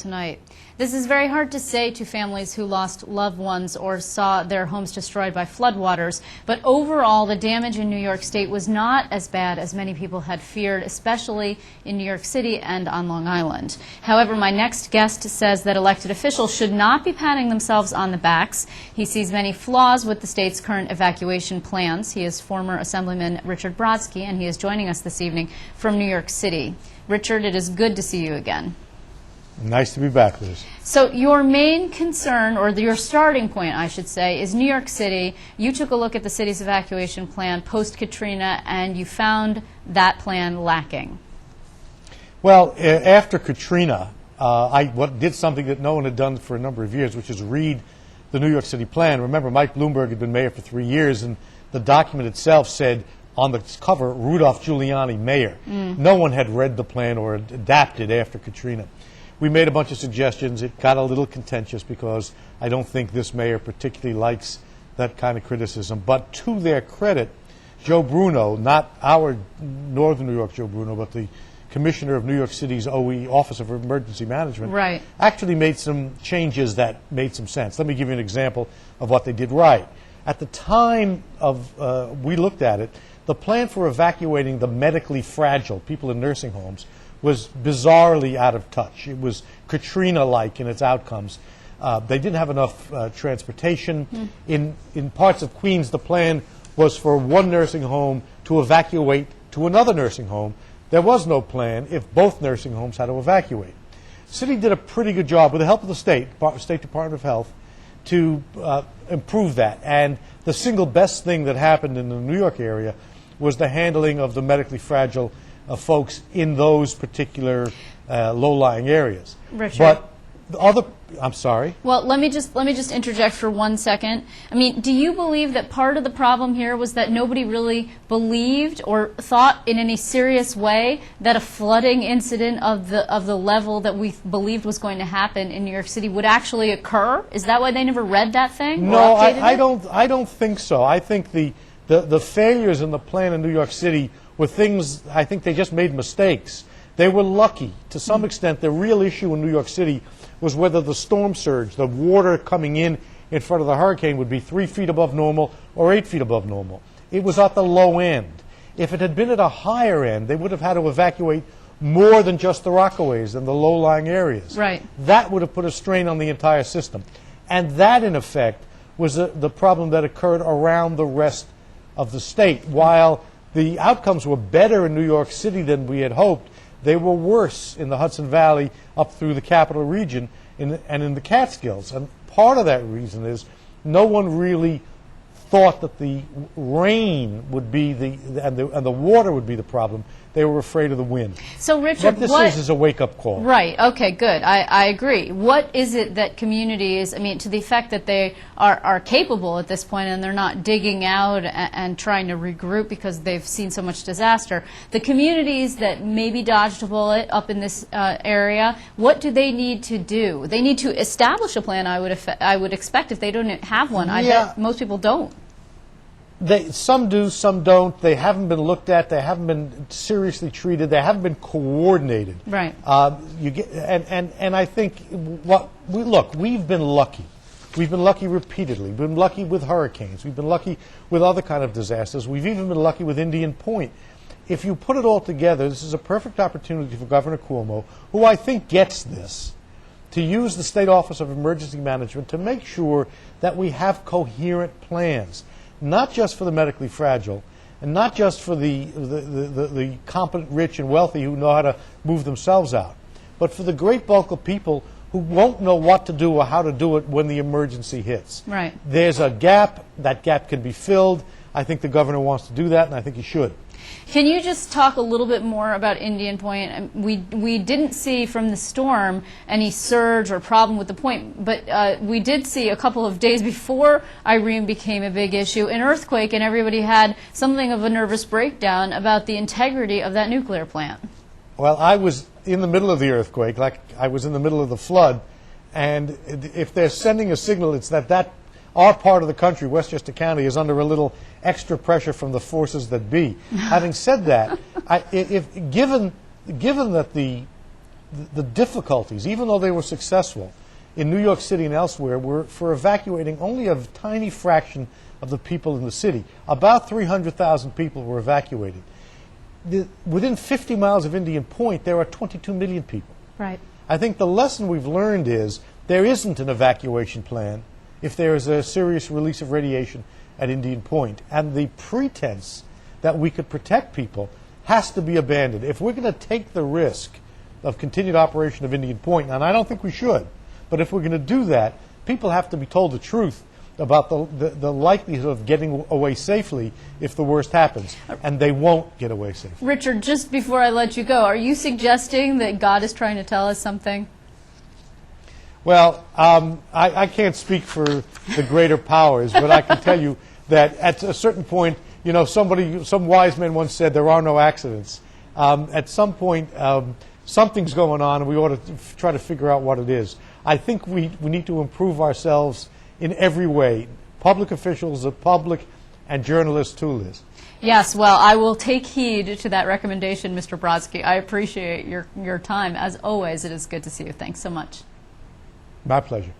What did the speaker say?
Tonight. This is very hard to say to families who lost loved ones or saw their homes destroyed by floodwaters, but overall the damage in New York State was not as bad as many people had feared, especially in New York City and on Long Island. However, my next guest says that elected officials should not be patting themselves on the backs. He sees many flaws with the state's current evacuation plans. He is former Assemblyman Richard Brodsky, and he is joining us this evening from New York City. Richard, it is good to see you again. Nice to be back, Liz. So your main concern, or your starting point, I should say, is New York City. You took a look at the city's evacuation plan post-Katrina, and you found that plan lacking. Well, after Katrina, I did something that no one had done for a number of years, which is read the New York City plan. Remember, Mike Bloomberg had been mayor for 3 years, and the document itself said on the cover, Rudolph Giuliani, mayor. No one had read the plan or adapted after Katrina. We made a bunch of suggestions. It got a little contentious because I don't think this mayor particularly likes that kind of criticism. But to their credit, Joe Bruno, not our Northern New York Joe Bruno, but the commissioner of New York City's OE, Office of Emergency Management, right, actually made some changes that made some sense. Let me give you an example of what they did right. At the time of we looked at it, the plan for evacuating the medically fragile, people in nursing homes, was bizarrely out of touch. It was Katrina-like in its outcomes. They didn't have enough transportation. In parts of Queens, the plan was for one nursing home to evacuate to another nursing home. There was no plan if both nursing homes had to evacuate. The city did a pretty good job, with the help of the State Department of Health, to improve that. And the single best thing that happened in the New York area was the handling of the medically fragile folks in those particular low-lying areas. Richard. But the other, I'm sorry. Well, let me just interject for 1 second. I mean, do you believe that part of the problem here was that nobody really believed or thought in any serious way that a flooding incident of the level that we believed was going to happen in New York City would actually occur? Is that why they never read that thing? No, I don't think so. I think the failures in the plan in New York City were things, I think they just made mistakes. They were lucky. To some extent, the real issue in New York City was whether the storm surge, the water coming in front of the hurricane, would be 3 feet above normal or 8 feet above normal. It was at the low end. If it had been at a higher end, they would have had to evacuate more than just the Rockaways and the low-lying areas. Right. That would have put a strain on the entire system. And that, in effect, was the problem that occurred around the rest of the state. While the outcomes were better in New York City than we had hoped, they were worse in the Hudson Valley up through the capital region and in the Catskills. And part of that reason is no one really thought that the rain would be and the water would be the problem. They were afraid of the wind. So, Richard, what this is a wake-up call. Right. Okay, good. I agree. What is it that communities, I mean, to the effect that they are capable at this point and they're not digging out and trying to regroup because they've seen so much disaster, the communities that maybe dodged a bullet up in this area, what do they need to do? They need to establish a plan, I would expect, if they don't have one. I bet most people don't. Some do, some don't. They haven't been looked at. They haven't been seriously treated. They haven't been coordinated. Right. And I think look, we've been lucky. We've been lucky repeatedly. We've been lucky with hurricanes. We've been lucky with other kind of disasters. We've even been lucky with Indian Point. If you put it all together, this is a perfect opportunity for Governor Cuomo, who I think gets this, to use the State Office of Emergency Management to make sure that we have coherent plans. Not just for the medically fragile, and not just for the competent, rich, and wealthy who know how to move themselves out, but for the great bulk of people who won't know what to do or how to do it when the emergency hits. Right. There's a gap. That gap can be filled. I think the governor wants to do that, and I think he should. Can you just talk a little bit more about Indian Point? We didn't see from the storm any surge or problem with the point, but we did see a couple of days before Irene became a big issue, an earthquake, and everybody had something of a nervous breakdown about the integrity of that nuclear plant. Well, I was in the middle of the earthquake, like I was in the middle of the flood, and if they're sending a signal, it's that our part of the country, Westchester County, is under a little extra pressure from the forces that be. Having said that, given that the the difficulties, even though they were successful, in New York City and elsewhere were for evacuating only a tiny fraction of the people in the city. About 300,000 people were evacuated. Within 50 miles of Indian Point, there are 22 million people. Right. I think the lesson we've learned is there isn't an evacuation plan if there is a serious release of radiation at Indian Point. And the pretense that we could protect people has to be abandoned. If we're going to take the risk of continued operation of Indian Point, and I don't think we should, but if we're going to do that, people have to be told the truth about the likelihood of getting away safely if the worst happens, and they won't get away safely. Richard, just before I let you go, are you suggesting that God is trying to tell us something? Well, I can't speak for the greater powers, but I can tell you that at a certain point, you know, some wise man once said there are no accidents. At some point, something's going on, and we ought to try to figure out what it is. I think we need to improve ourselves in every way, public officials, the public, and journalists too, Liz. Yes, well, I will take heed to that recommendation, Mr. Brodsky. I appreciate your time. As always, it is good to see you. Thanks so much. My pleasure.